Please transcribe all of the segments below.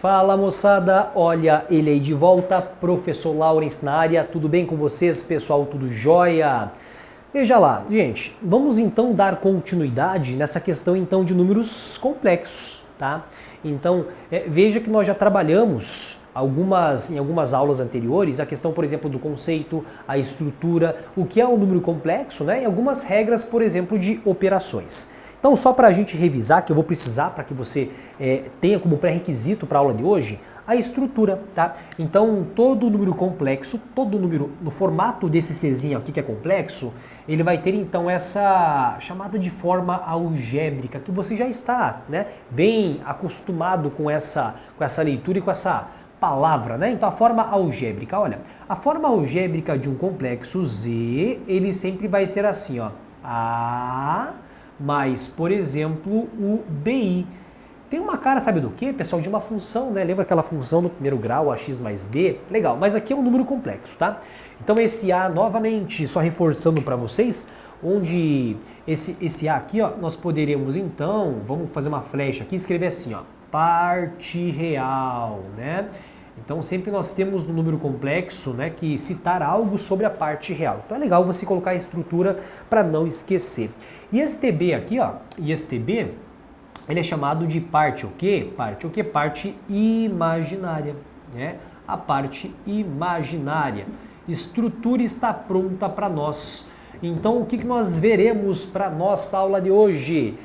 Fala moçada, olha ele aí de volta, professor Laurence na área, tudo bem com vocês pessoal, tudo jóia? Veja lá, gente, vamos então dar continuidade nessa questão então de números complexos, tá? Então, veja que nós já trabalhamos em algumas aulas anteriores a questão, por exemplo, do conceito, a estrutura, o que é um número complexo, né? E algumas regras, por exemplo, de operações. Então, só para a gente revisar, que eu vou precisar para que você tenha como pré-requisito para a aula de hoje, a estrutura, tá? Então, todo número complexo, todo número no formato desse Czinho aqui que é complexo, ele vai ter então essa chamada de forma algébrica, que você já está, né, bem acostumado com essa leitura e com essa palavra, né? Então, a forma algébrica, olha, a forma algébrica de um complexo Z, ele sempre vai ser assim, ó, A mais, por exemplo, o BI. Tem uma cara, sabe do que, pessoal? De uma função, né? Lembra aquela função do primeiro grau, ax mais b? Legal, mas aqui é um número complexo, tá? Então esse A, novamente, só reforçando para vocês, onde esse A aqui, ó, nós poderíamos então, vamos fazer uma flecha aqui e escrever assim, ó, parte real, né? Então sempre nós temos no número complexo, né, que citar algo sobre a parte real. Então é legal você colocar a estrutura para não esquecer. E esse TB aqui, ó, ele é chamado de parte o quê? Parte o quê? Parte imaginária, né? A parte imaginária. Estrutura está pronta para nós. Então o que nós veremos para nossa aula de hoje?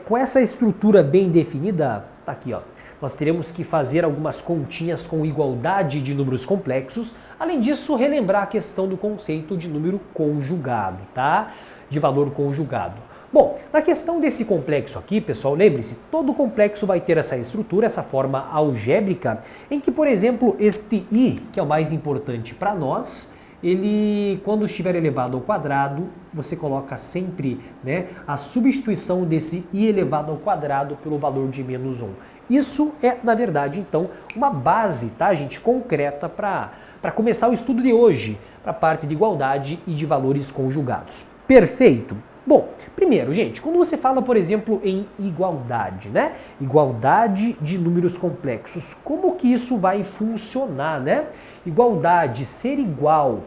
Com essa estrutura bem definida, tá aqui, ó. Nós teremos que fazer algumas continhas com igualdade de números complexos. Além disso, relembrar a questão do conceito de número conjugado, tá? De valor conjugado. Bom, na questão desse complexo aqui, pessoal, lembre-se, todo complexo vai ter essa estrutura, essa forma algébrica, em que, por exemplo, este I, que é o mais importante para nós, ele, quando estiver elevado ao quadrado, você coloca sempre, né, a substituição desse I elevado ao quadrado pelo valor de menos 1. Isso é, na verdade, então, uma base, tá, gente, concreta para começar o estudo de hoje, para a parte de igualdade e de valores conjugados. Perfeito? Bom, primeiro, gente, quando você fala, por exemplo, em igualdade, né? Igualdade de números complexos, como que isso vai funcionar, né? Igualdade, ser igual,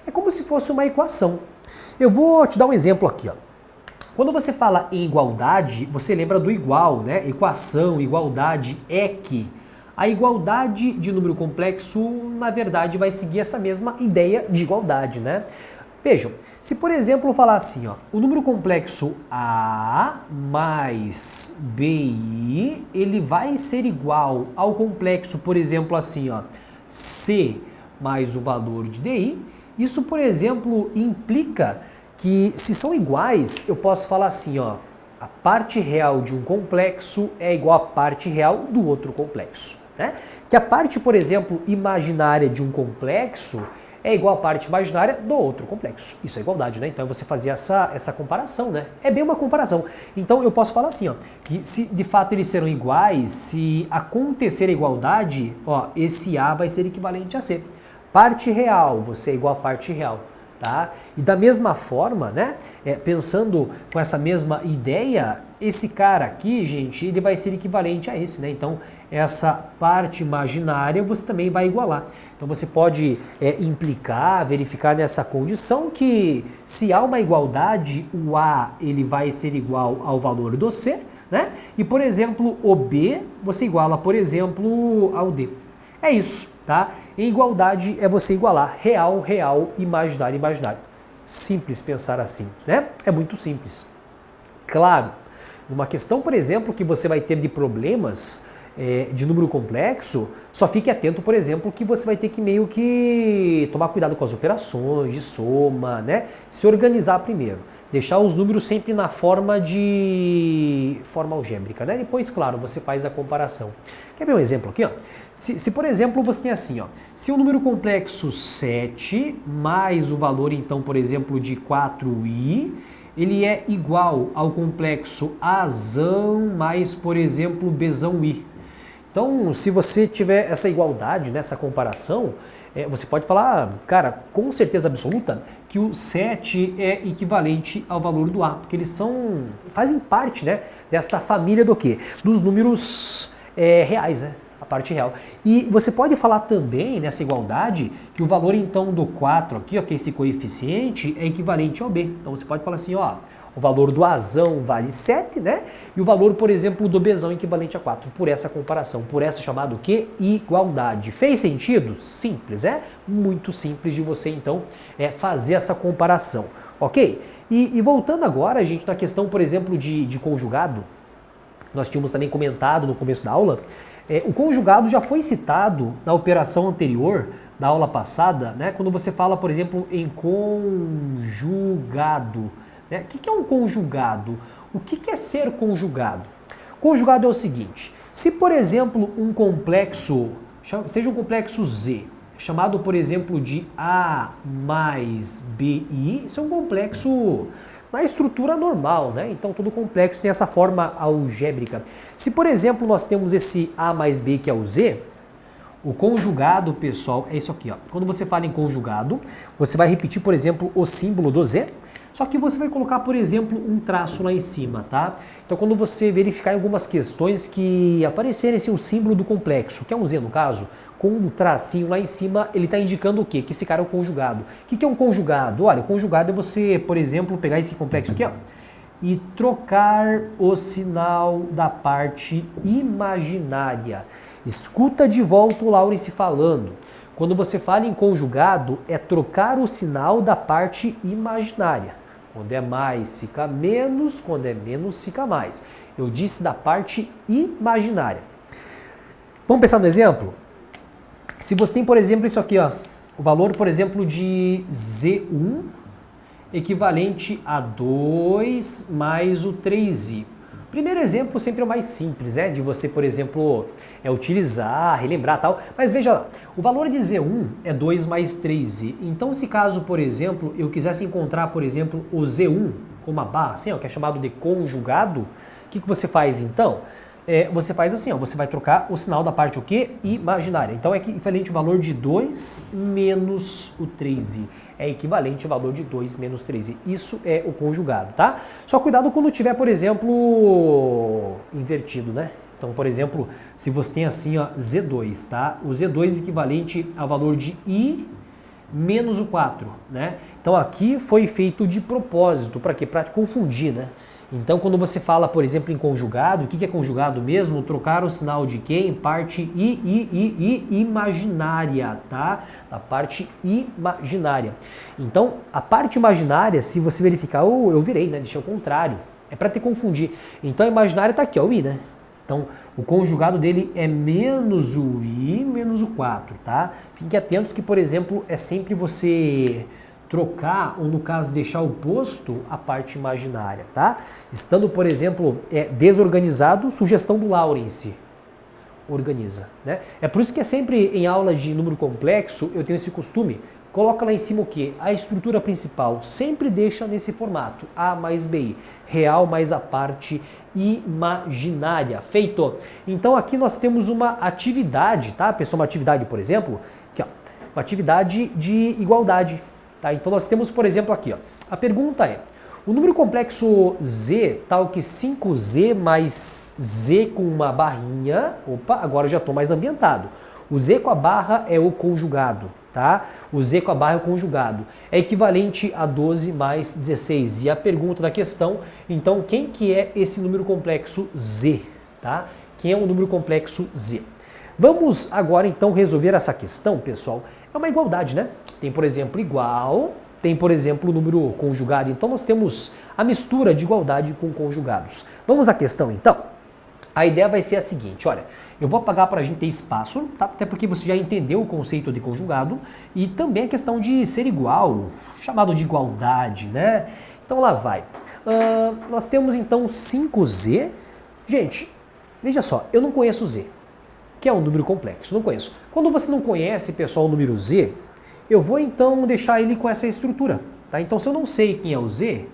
é como se fosse uma equação. Eu vou te dar um exemplo aqui, ó. Quando você fala em igualdade, você lembra do igual, né? Equação, igualdade, EQ. A igualdade de número complexo, na verdade, vai seguir essa mesma ideia de igualdade, né? Vejam, se por exemplo eu falar assim, ó, o número complexo A mais BI, ele vai ser igual ao complexo, por exemplo, assim, ó, C mais o valor de DI. Isso, por exemplo, implica que se são iguais, eu posso falar assim, ó, a parte real de um complexo é igual à parte real do outro complexo, né? Que a parte, por exemplo, imaginária de um complexo é igual à parte imaginária do outro complexo. Isso é igualdade, né? Então você fazia essa comparação, né? É bem uma comparação. Então eu posso falar assim, ó, que se de fato eles serão iguais, se acontecer a igualdade, ó, esse A vai ser equivalente a C. Parte real, você é igual a parte real, tá? E da mesma forma, né? Pensando com essa mesma ideia, esse cara aqui, gente, ele vai ser equivalente a esse, né? Então essa parte imaginária você também vai igualar. Então você pode implicar, verificar nessa condição que se há uma igualdade, o A ele vai ser igual ao valor do C, né? E por exemplo, o B você iguala, por exemplo, ao D. É isso, tá? Em igualdade é você igualar real, real, imaginário, imaginário. Simples pensar assim, né? É muito simples. Claro, numa questão, por exemplo, que você vai ter de problemas de número complexo, só fique atento, por exemplo, que você vai ter que meio que tomar cuidado com as operações de soma, né? Se organizar primeiro. Deixar os números sempre na forma algébrica, né? Depois, claro, você faz a comparação. Quer ver um exemplo aqui, ó? Se por exemplo, você tem assim, ó, se o número complexo 7 mais o valor, então, por exemplo, de 4i, ele é igual ao complexo Azão mais, por exemplo, Bzão I. Então, se você tiver essa igualdade, né, essa comparação, você pode falar, cara, com certeza absoluta, que o 7 é equivalente ao valor do A, porque eles fazem parte, né, desta família do quê? Dos números reais, né? a parte real. E você pode falar também nessa igualdade que o valor então do 4 aqui, ó, que é esse coeficiente, é equivalente ao B. Então você pode falar assim, ó, o valor do Azão vale 7, né? E o valor, por exemplo, do Bzão é equivalente a 4, por essa comparação, por essa chamada o quê? Igualdade. Fez sentido? Simples, é? Muito simples de você então fazer essa comparação, ok? E voltando agora, gente, na questão, por exemplo, de conjugado, nós tínhamos também comentado no começo da aula, o conjugado já foi citado na operação anterior, na aula passada, né? Quando você fala, por exemplo, em conjugado. O que é um conjugado? O que é ser conjugado? Conjugado é o seguinte, se por exemplo um complexo, seja um complexo Z, chamado por exemplo de A mais BI, isso é um complexo na estrutura normal, né? Então todo complexo tem essa forma algébrica. Se por exemplo nós temos esse A mais B que é o Z, o conjugado, pessoal, é isso aqui, ó. Quando você fala em conjugado, você vai repetir, por exemplo, o símbolo do Z, só que você vai colocar, por exemplo, um traço lá em cima, tá? Então, quando você verificar em algumas questões que aparecerem assim, o símbolo do complexo, que é um Z no caso, com um tracinho lá em cima, ele está indicando o quê? Que esse cara é o conjugado. O que é um conjugado? Olha, o conjugado é você, por exemplo, pegar esse complexo aqui, ó, e trocar o sinal da parte imaginária. Escuta de volta o Lawrence falando. Quando você fala em conjugado, é trocar o sinal da parte imaginária. Quando é mais, fica menos. Quando é menos, fica mais. Eu disse da parte imaginária. Vamos pensar no exemplo? Se você tem, por exemplo, isso aqui, ó, o valor, por exemplo, de Z1 equivalente a 2 mais o 3i. Primeiro exemplo sempre é o mais simples, de você, por exemplo, utilizar, relembrar tal. Mas veja lá, o valor de Z1 é 2 mais 3i. Então, se caso, por exemplo, eu quisesse encontrar, por exemplo, o Z1 com uma barra, assim, ó, que é chamado de conjugado, o que você faz então? Você faz assim, ó, você vai trocar o sinal da parte o quê? Imaginária. Então é equivalente ao valor de 2 menos o 3i. É equivalente ao valor de 2 menos 3i. Isso é o conjugado, tá? Só cuidado quando tiver, por exemplo, invertido, né? Então, por exemplo, se você tem assim, ó, Z2, tá? O Z2 é equivalente ao valor de i menos o 4, né? Então aqui foi feito de propósito, para quê? Para confundir, né? Então, quando você fala, por exemplo, em conjugado, o que é conjugado mesmo? Trocar o sinal de quem? Parte imaginária, tá? Da parte imaginária. Então, a parte imaginária, se você verificar, eu virei, né? Deixei ao contrário. É para te confundir. Então, a imaginária está aqui, ó, o i, né? Então, o conjugado dele é menos o i menos o 4, tá? Fiquem atentos que, por exemplo, é sempre você trocar, ou no caso deixar o posto, a parte imaginária, tá? Estando, por exemplo, desorganizado, sugestão do Lawrence, organiza, né? É por isso que é sempre em aulas de número complexo, eu tenho esse costume, coloca lá em cima o quê? A estrutura principal, sempre deixa nesse formato, A mais BI, real mais a parte imaginária, feito. Então aqui nós temos uma atividade, tá, pessoal? Uma atividade, por exemplo, aqui, ó, uma atividade de igualdade. Tá? Então nós temos, por exemplo, aqui, ó, a pergunta é, o número complexo Z, tal que 5Z mais Z com uma barrinha, opa, agora eu já estou mais ambientado. O Z com a barra é o conjugado, tá? O Z com a barra é o conjugado. É equivalente a 12 mais 16. E a pergunta da questão, então, quem que é esse número complexo Z, tá? Quem é o número complexo Z? Vamos agora, então, resolver essa questão, pessoal. É uma igualdade, né? Tem, por exemplo, igual, tem, por exemplo, o número conjugado. Então, nós temos a mistura de igualdade com conjugados. Vamos à questão, então? A ideia vai ser a seguinte, olha, eu vou apagar para a gente ter espaço, tá? Até porque você já entendeu o conceito de conjugado e também a questão de ser igual, chamado de igualdade, né? Então, lá vai. Nós temos, então, 5Z. Gente, veja só, eu não conheço Z, que é um número complexo, não conheço. Quando você não conhece, pessoal, o número Z, eu vou então deixar ele com essa estrutura, tá? Então, se eu não sei quem é o Z,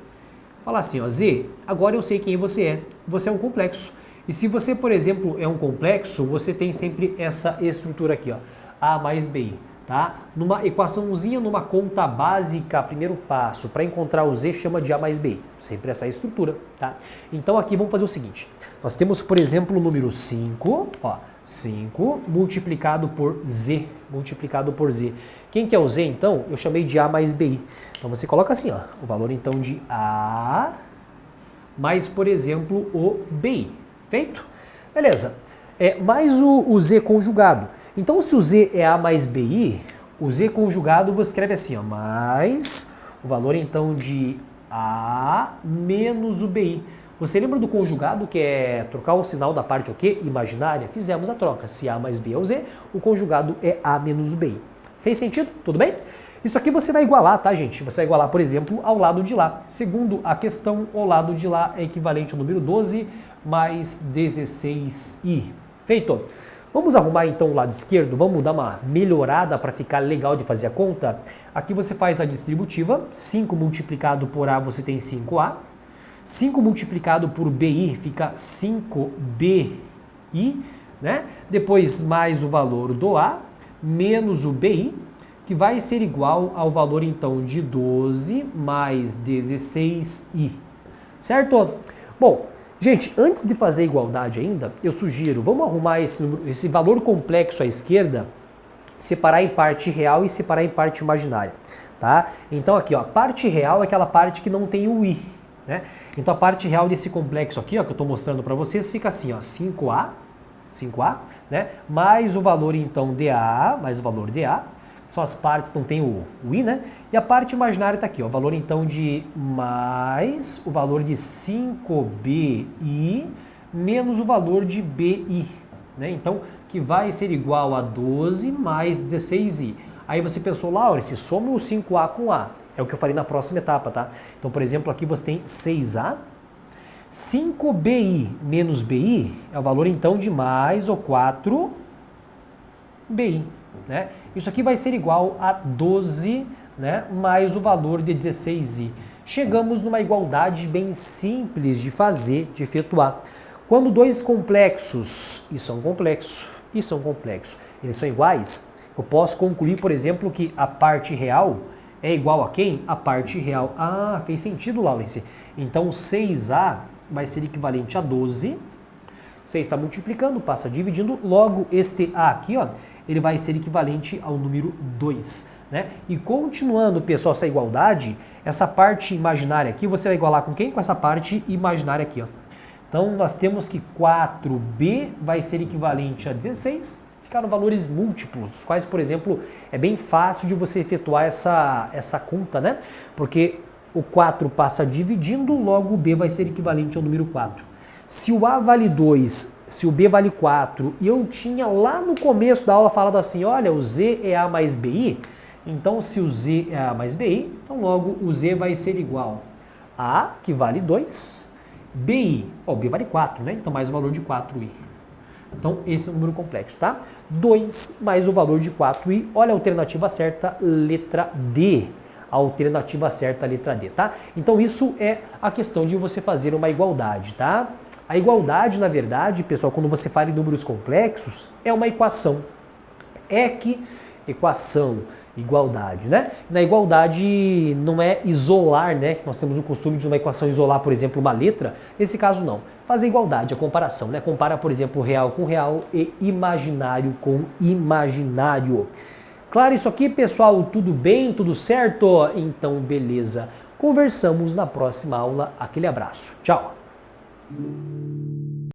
falar assim, ó, Z, agora eu sei quem você é. Você é um complexo. E se você, por exemplo, é um complexo, você tem sempre essa estrutura aqui, ó, A mais BI, tá? Numa equaçãozinha, numa conta básica, primeiro passo, para encontrar o Z, chama de A mais BI. Sempre essa estrutura, tá? Então, aqui vamos fazer o seguinte. Nós temos, por exemplo, o número 5, ó, 5 multiplicado por Z, multiplicado por Z. Quem que é o Z, então? Eu chamei de A mais BI. Então você coloca assim, ó, o valor então de A mais, por exemplo, o BI. Feito? Beleza. Mais o Z conjugado. Então se o Z é A mais BI, o Z conjugado você escreve assim, ó, mais o valor então de A menos o BI. Você lembra do conjugado, que é trocar o sinal da parte o quê? Imaginária? Fizemos a troca. Se A mais B é o Z, o conjugado é A menos BI. Fez sentido? Tudo bem? Isso aqui você vai igualar, tá, gente? Você vai igualar, por exemplo, ao lado de lá. Segundo a questão, o lado de lá é equivalente ao número 12 mais 16i. Feito? Vamos arrumar então o lado esquerdo, vamos dar uma melhorada para ficar legal de fazer a conta. Aqui você faz a distributiva, 5 multiplicado por A você tem 5A. 5 multiplicado por BI fica 5BI, né? Depois mais o valor do A menos o BI, que vai ser igual ao valor então de 12 mais 16i, certo? Bom, gente, antes de fazer a igualdade ainda, eu sugiro, vamos arrumar esse valor complexo à esquerda, separar em parte real e separar em parte imaginária, tá? Então aqui, ó, parte real é aquela parte que não tem o i, né? Então a parte real desse complexo aqui, ó, que eu estou mostrando para vocês, fica assim, ó, 5A, né? Mais o valor então dA, mais o valor dA, são as partes que não tem o i, né? E a parte imaginária está aqui, ó, o valor então de mais o valor de 5BI menos o valor de BI, né? Então, que vai ser igual a 12 mais 16i. Aí você pensou, Laurence, soma o 5A com A. É o que eu falei na próxima etapa, tá? Então, por exemplo, aqui você tem 6A. 5BI menos BI é o valor, então, de mais o 4BI, né? Isso aqui vai ser igual a 12, né, mais o valor de 16i. Chegamos numa igualdade bem simples de fazer, de efetuar. Quando dois complexos, eles são complexos, eles são iguais, eu posso concluir, por exemplo, que a parte real é igual a quem? A parte real. Ah, fez sentido, Laurence. Então 6A vai ser equivalente a 12. 6 está multiplicando, passa dividindo, logo este A aqui, ó, ele vai ser equivalente ao número 2, né? E continuando, pessoal, essa igualdade, essa parte imaginária aqui, você vai igualar com quem? Com essa parte imaginária aqui, ó. Então, nós temos que 4B vai ser equivalente a 16, ficaram valores múltiplos, dos quais, por exemplo, é bem fácil de você efetuar essa conta, né? Porque o 4 passa dividindo, logo o B vai ser equivalente ao número 4. Se o A vale 2, se o B vale 4, e eu tinha lá no começo da aula falado assim, olha, o Z é A mais BI, então se o Z é A mais BI, então logo o Z vai ser igual a A, que vale 2, BI, ó, o B vale 4, né? Então mais o valor de 4i. Então esse é o número complexo, tá? 2 mais o valor de 4i, olha a alternativa certa, letra D. A alternativa certa, letra D, tá? Então isso é a questão de você fazer uma igualdade, tá? A igualdade, na verdade, pessoal, quando você fala em números complexos, é uma equação. Equação, igualdade, né? Na igualdade não é isolar, né? Nós temos o costume de uma equação isolar, por exemplo, uma letra. Nesse caso, não. Fazer igualdade, a comparação, né? Compara, por exemplo, real com real e imaginário com imaginário. Claro isso aqui, pessoal? Tudo bem? Tudo certo? Então, beleza. Conversamos na próxima aula. Aquele abraço. Tchau!